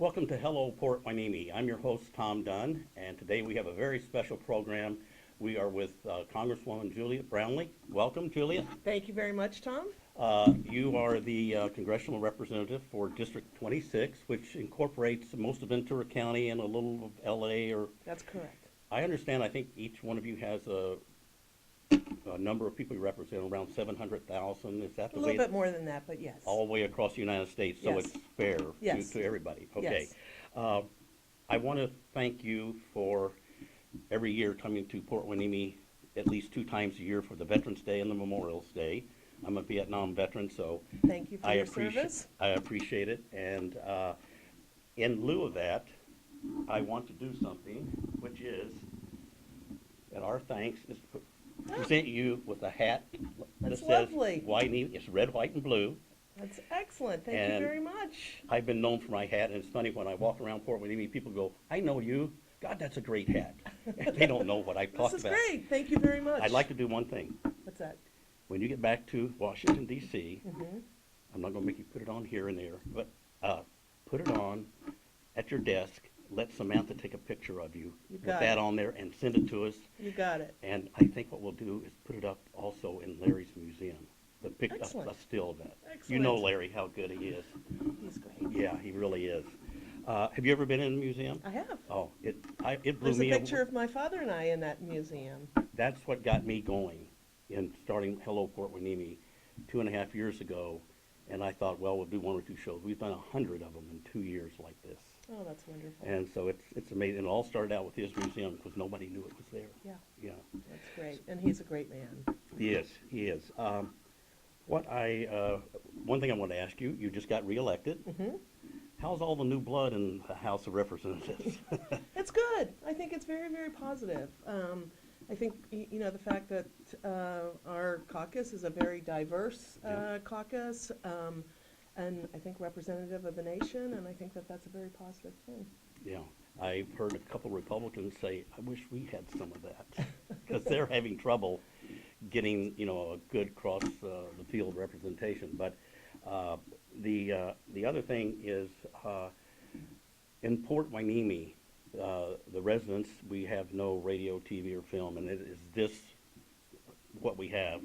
Welcome to Hello Port Hueneme. I'm your host, Tom Dunn, and today we have a very special program. We are with Congresswoman Julia Brownley. Welcome, Julia. Thank you very much, Tom. You are the congressional representative for District 26, which incorporates most of Ventura County and a little of LA. That's correct. I understand, I think each one of you has a number of people you represent, around 700,000. Is that the A way? little bit more than that, but yes. All the way across the United States, so Yes. it's fair Yes. to everybody. Okay. Yes. I want to thank you for every year coming to Port Hueneme at least 2 times a year for the Veterans Day and the Memorial Day. I'm a Vietnam veteran, so Thank you for your service. I appreciate it. And in lieu of that, I want to do something, which is, and our thanks is to present you with a hat That's that says lovely. Hueneme. It's red, white, and blue. That's excellent. Thank And you very much. I've been known for my hat, and it's funny when I walk around Port Hueneme, people go, "I know you. God, that's a great hat." And they don't know what I talked This is about. great. Thank you very much. I'd like to do one thing. What's that? When you get back to Washington, D.C., Mm-hmm. I'm not going to make you put it on here and there, but put it on at your desk. Let Samantha take a picture of you You with got that it. on there and send it to us. You got it. And I think what we'll do is put it up also in Larry's museum. Excellent. A still of that. You Excellent. know Larry, how good he is. He's great. Yeah, he really is. Have you ever been in a museum? I have. Oh, it blew There's a me picture of my father and I in that museum. That's what got me going in starting Hello Port Hueneme 2.5 years ago. And I thought, well, we'll do 1 or 2 shows. We've done 100 of them in 2 years like this. Oh, that's wonderful. And so it's amazing. It all started out with his museum because nobody knew it was there. Yeah, Yeah, that's great. And he's a great man. he is. He is. One thing I want to ask you, you just got reelected. Mm-hmm. How's all the new blood in the House of Representatives? It's good. I think it's very, very positive. I think, the fact that our caucus is a very diverse caucus, and I think representative of the nation, and I think that that's a very positive thing. Yeah, I've heard a couple Republicans say, I wish we had some of that, because they're having trouble getting, a good cross the field representation. But the other thing is, in Port Hueneme, the residents, we have no radio, TV, or film, and it is this what we have.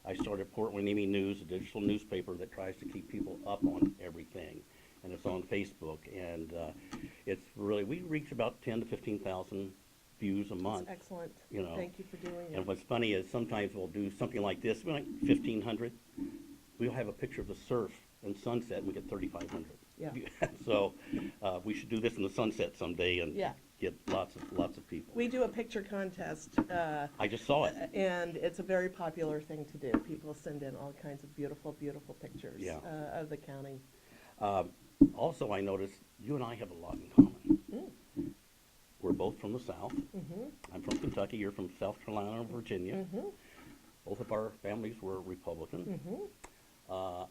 I started Port Hueneme News, a digital newspaper that tries to keep people up on everything, and it's on Facebook, and it's really, we reach about 10 to 15,000 views a month. That's excellent. You know. Thank you for doing it. And what's funny is sometimes we'll do something like this, we're like 1,500. We'll have a picture of the surf and sunset, and we get 3,500. Yeah. So we should do this in the sunset someday and Yeah. get lots of people. We do a picture contest, I just saw it. and it's a very popular thing to do. People send in all kinds of beautiful, beautiful pictures Yeah. of the county. Also, I noticed you and I have a lot in common. Mm. We're both from the South. Mm-hmm. I'm from Kentucky. You're from South Carolina and Virginia. Mm-hmm. Both of our families were Republican. Mm-hmm.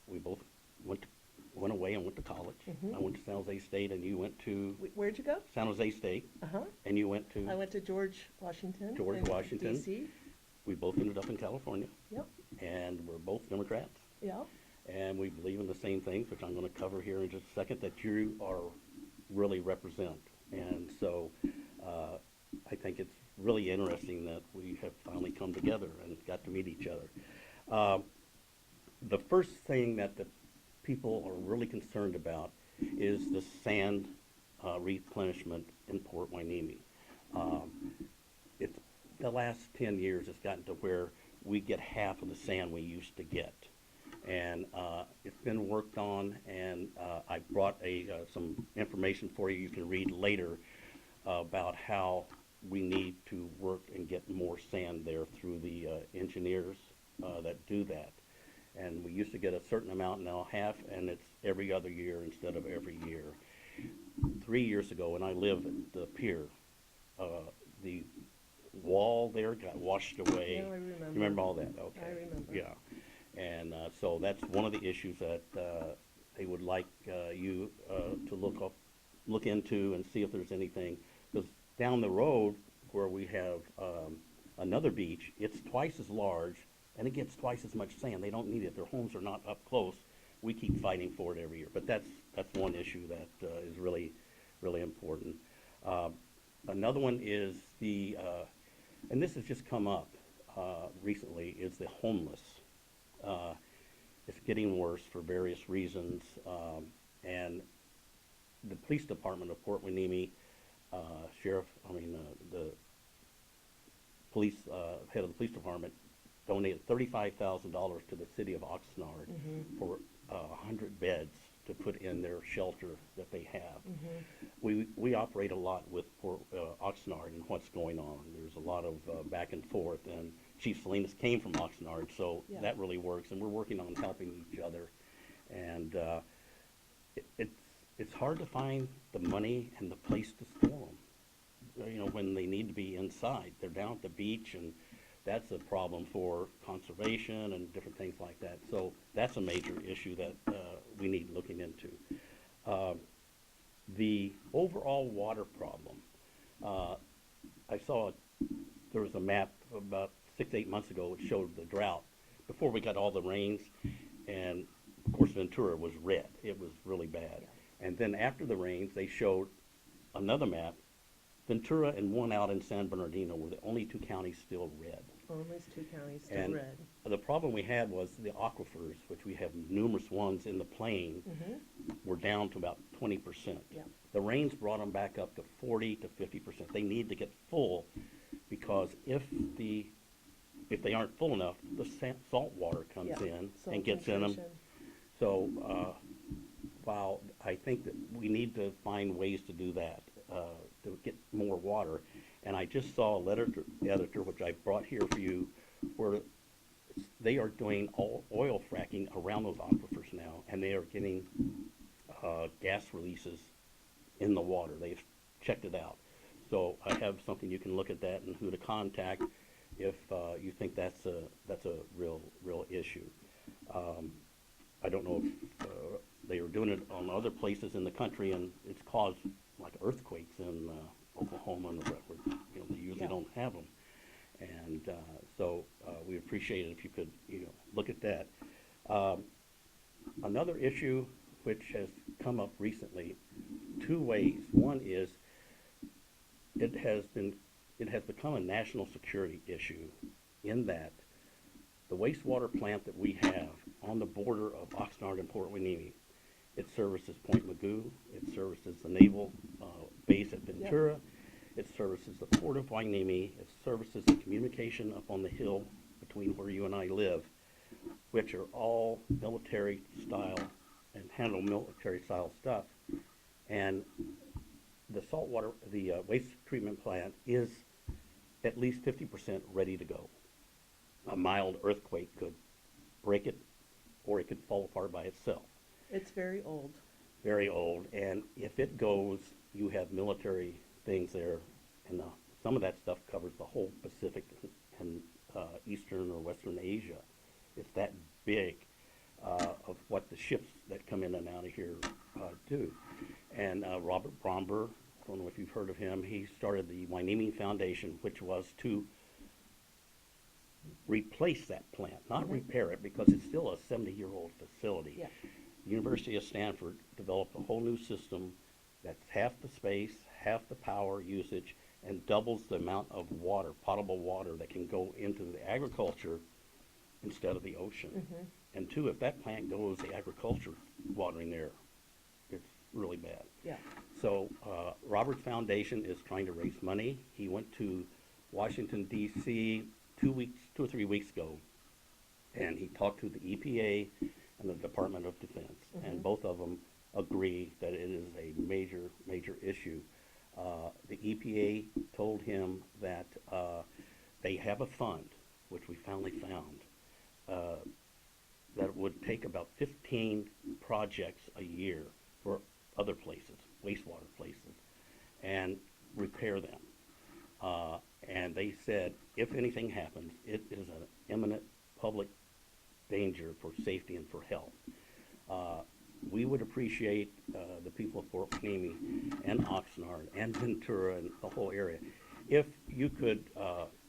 We both went away and went to college. Mhm. I went to San Jose State, and you went to Where'd you go? San Jose State, Uh-huh. and you went to. I went to George Washington. George in Washington. D.C. We both ended up in California, Yep. and we're both Democrats, Yeah. and we believe in the same things, which I'm going to cover here in just a second, that you are really represent. And so I think it's really interesting that we have finally come together and got to meet each other. The first thing that the people are really concerned about is the sand replenishment in Port Hueneme. It's the last 10 years it's gotten to where we get half of the sand we used to get. And it's been worked on, and I brought some information for you can read later about how we need to work and get more sand there through the engineers that do that. And we used to get a certain amount, now half, and it's every other year instead of every year. 3 years ago, when I lived at the pier, the wall there got washed away. Yeah, I remember. You remember all that? Okay. I remember. Yeah. And so that's one of the issues that they would like you to look into and see if there's anything. Because down the road where we have another beach, it's twice as large, and it gets twice as much sand. They don't need it. Their homes are not up close. We keep fighting for it every year. But that's that's one issue that is really, really important. Another one is and this has just come up recently, is the homeless. It's getting worse for various reasons, and the police department of Port Hueneme, the police head of the police department donated $35,000 to the city of Oxnard for 100 beds to put in their shelter that they have. We operate a lot with Oxnard and what's going on. There's a lot of back and forth, and Chief Salinas came from Oxnard, so Yeah. that really works, and we're working on helping each other. And it's hard to find the money and the place to store them. You know, when they need to be inside, they're down at the beach, and that's a problem for conservation and different things like that. So that's a major issue that we need looking into. The overall water problem. I saw there was a map about 6 to 8 months ago which showed the drought before we got all the rains, and of course Ventura was red. It was really bad. Yeah. And then after the rains, they showed another map. Ventura and one out in San Bernardino were the only two counties still red. Almost two counties still And red. the problem we had was the aquifers, which we have numerous ones in the plain, were down to about 20%. Yeah. The rains brought them back up to 40 to 50%. They need to get full, because if they aren't full enough, the salt water comes Yeah. in Salt and gets in them. filtration. So while I think that we need to find ways to do that, to get more water, and I just saw a letter to the editor, which I brought here for you, where they are doing oil fracking around those aquifers now, and they are getting gas releases in the water. They've checked it out. So I have something you can look at that and who to contact if you think that's a real issue. I don't know if they were doing it on other places in the country, and it's caused like earthquakes in Oklahoma and where they usually Yeah. don't have them. And so we appreciate it if you could look at that. Another issue which has come up recently, two ways. One is it has become a national security issue in that the wastewater plant that we have on the border of Oxnard and Port Hueneme, it services Point Mugu, it services the naval base at Ventura, it services the Port of Hueneme, it services the communication up on the hill between where you and I live, which are all military style and handle military style stuff. And the waste treatment plant is at least 50% ready to go. A mild earthquake could break it, or it could fall apart by itself. It's very old. Very old, and if it goes, you have military things there, and some of that stuff covers the whole Pacific and Eastern or Western Asia. It's that big of what the ships that come in and out of here do. And Robert Bromber, I don't know if you've heard of him, he started the Hueneme Foundation, which was to replace that plant, not repair it, because it's still a 70-year-old facility. Yeah. University of Stanford developed a whole new system that's half the space, half the power usage, and doubles the amount of water, potable water, that can go into the agriculture instead of the ocean. And two, if that plant goes, the agriculture watering there, it's really bad. Yeah. So Robert's Foundation is trying to raise money. He went to Washington, D.C. 2 or 3 weeks ago, and he talked to the EPA and the Department of Defense, and both of them agree that it is a major, major issue. The EPA told him that they have a fund, which we finally found, that would take about 15 projects a year for other places, wastewater places, and repair them. And they said, if anything happens, it is an imminent public danger for safety and for health. We would appreciate the people of Fort Hueneme and Oxnard and Ventura and the whole area, if you could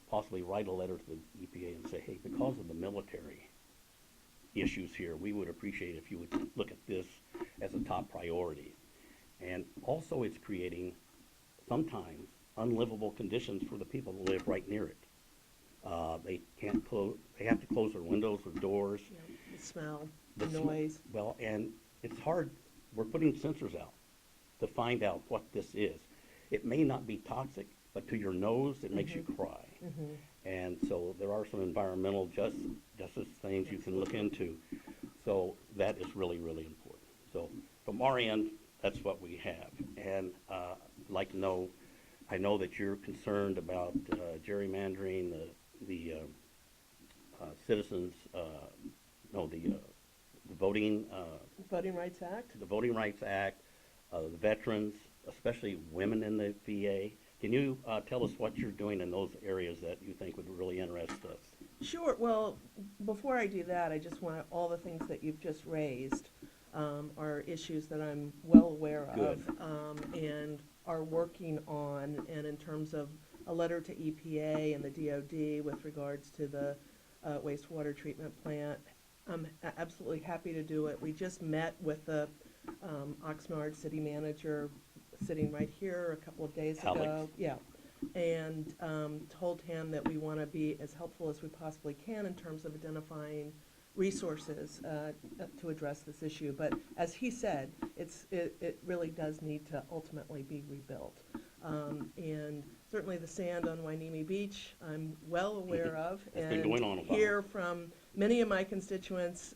possibly write a letter to the EPA and say, hey, because of the military, issues here, we would appreciate if you would look at this as a top priority. And also, it's creating sometimes unlivable conditions for the people that live right near it. They can't close, they have to close their windows or doors. You know, the smell, The the sm- noise. Well, and it's hard, we're putting sensors out to find out what this is. It may not be toxic, but to your nose, it makes you cry. And so there are some environmental justice things you can look into. So that is really, really important. So from our end, that's what we have. And I'd like to know, I know that you're concerned about gerrymandering, the citizens, no, the voting, Voting Rights Act. the Voting Rights Act, the veterans, especially women in the VA. Can you tell us what you're doing in those areas that you think would really interest us? Sure. Well, before I do that, I just want all the things that you've just raised are issues that I'm well aware of and are working on. And in terms of a letter to EPA and the DOD with regards to the wastewater treatment plant, I'm absolutely happy to do it. We just met with the Oxnard city manager sitting right here a couple of days ago. Alex. Yeah. And told him that we want to be as helpful as we possibly can in terms of identifying resources to address this issue. But as he said, it really does need to ultimately be rebuilt. And certainly the sand on Wainimi Beach, I'm well aware of. It's been going on a while. Hear from many of my constituents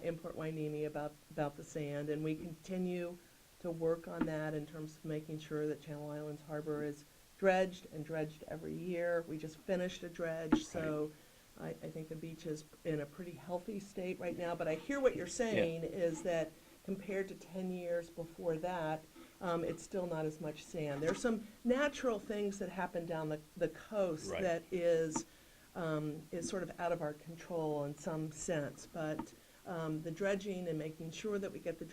in Port Wainimi about the sand. And we continue to work on that in terms of making sure that Channel Islands Harbor is dredged and dredged every year. We just finished a dredge, so I think the beach is in a pretty healthy state right now. But I hear what you're saying is that compared to 10 years before that, it's still not as much sand. There's some natural things that happen down the coast that is sort of out of our control in some sense. But the dredging and making sure that we get the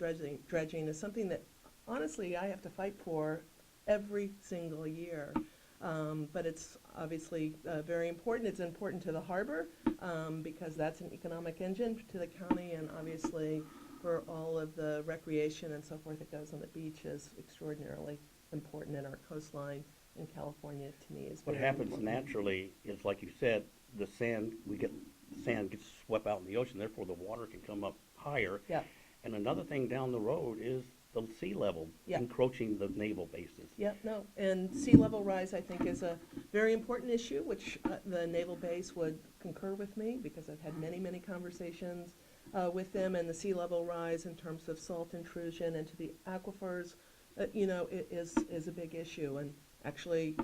dredging is something that, honestly, I have to fight for every single year. But it's obviously very important. It's important to the harbor because that's an economic engine to the county, and obviously for all of the recreation and so forth that goes on the beach is extraordinarily important, in our coastline in California, to me, is What very happens important. naturally is, like you said, the sand gets swept out in the ocean, therefore the water can come up higher. Yeah. And another thing down the road is the sea level encroaching the naval bases. Yeah, no, and sea level rise, I think, is a very important issue, which the naval base would concur with me, because I've had many, many conversations with them, and the sea level rise in terms of salt intrusion into the aquifers, it is a big issue. And actually,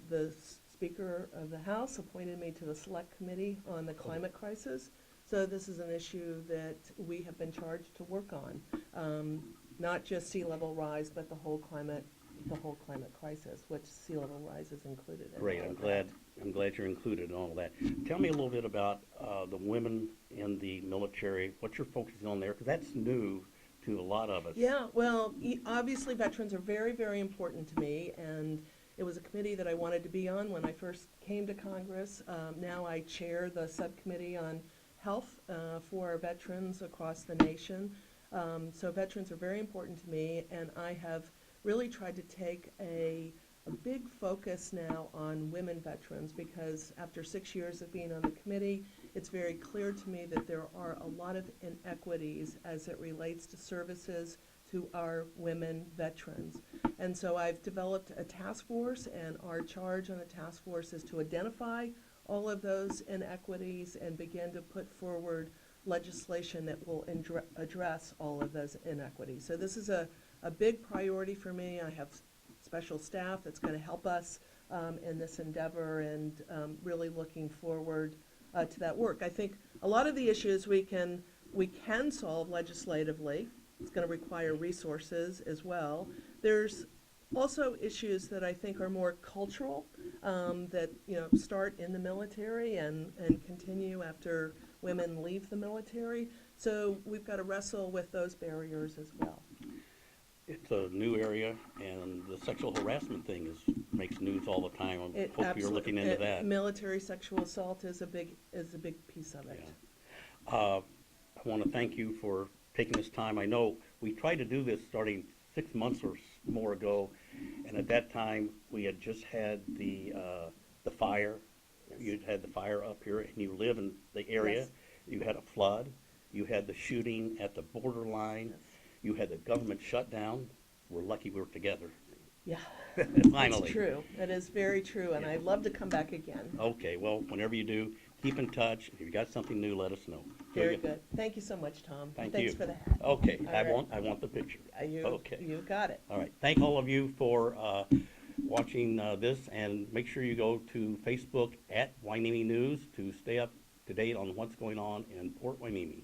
the Speaker of the House appointed me to the Select Committee on the climate crisis. So this is an issue that we have been charged to work on. Not just sea level rise, but the whole climate crisis, which sea level rise is included in. Great, I'm glad you're included in all of that. Tell me a little bit about the women in the military, what you're focusing on there, because that's new to a lot of us. Yeah, well, obviously veterans are very, very important to me, and it was a committee that I wanted to be on when I first came to Congress. Now I chair the subcommittee on health for our veterans across the nation. So veterans are very important to me, and I have really tried to take a big focus now on women veterans, because after 6 years of being on the committee, it's very clear to me that there are a lot of inequities as it relates to services to our women veterans. And so I've developed a task force, and our charge on the task force is to identify all of those inequities and begin to put forward legislation that will address all of those inequities. So this is a big priority for me. I have special staff that's going to help us in this endeavor, and really looking forward to that work. I think a lot of the issues we can solve legislatively. It's going to require resources as well. There's also issues that I think are more cultural, that start in the military and continue after women leave the military. So we've got to wrestle with those barriers as well. It's a new area, and the sexual harassment thing makes news all the time. I hope you're looking into that. Military sexual assault is a big piece of it. Yeah. want to thank you for taking this time. I know we tried to do this starting 6 months or more ago, and at that time, we had just had the fire. Yes. You'd had the fire up here, and you live in the area. Yes. You had a flood. You had the shooting at the borderline. Yes. You had the government shutdown. We're lucky we were together. Yeah, Finally. it's true. It is very true, and I'd love to come back again. Okay, well, whenever you do, keep in touch. If you got something new, let us know. Very Julia? good. Thank you so much, Tom. Thank Thanks you. for the hat. Okay, All right. I want the picture. Okay. You got it. All right. Thank all of you for watching this, and make sure you go to Facebook at Hueneme News to stay up to date on what's going on in Port Hueneme.